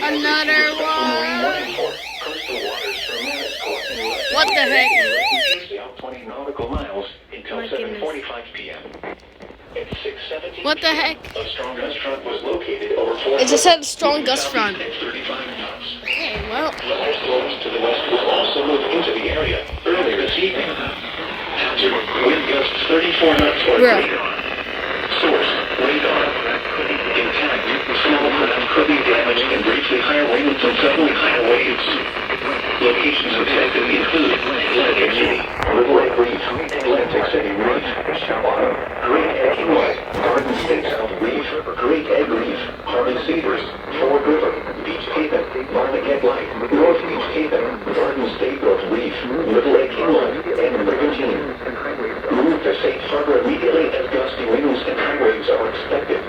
Another one. What the heck? 20 nautical miles until 7:45 p.m. At 6:17 What the heck? a strong gust front was located over 4 It just said strong gust front. at 35 knots. Okay, well. Weather storms to the west will also move into the area early this evening. Hazard, wind gusts 34 knots or greater. Source, radar. Intact, small craft could be damaged and briefly higher winds and suddenly higher waves. Locations affected include Atlantic City, Little Egg Reef, Atlantic City Reef, Shallow, Great Egg Inlet, Garden State South Reef, Great Egg Reef, Harmon Cedars, Ford River, Beach Haven, Barnegat Light, North Beach Haven, Garden State North Reef, Little Egg Inlet, and Brigantine. Move to Safe Harbor immediately as gusty winds and high waves are expected.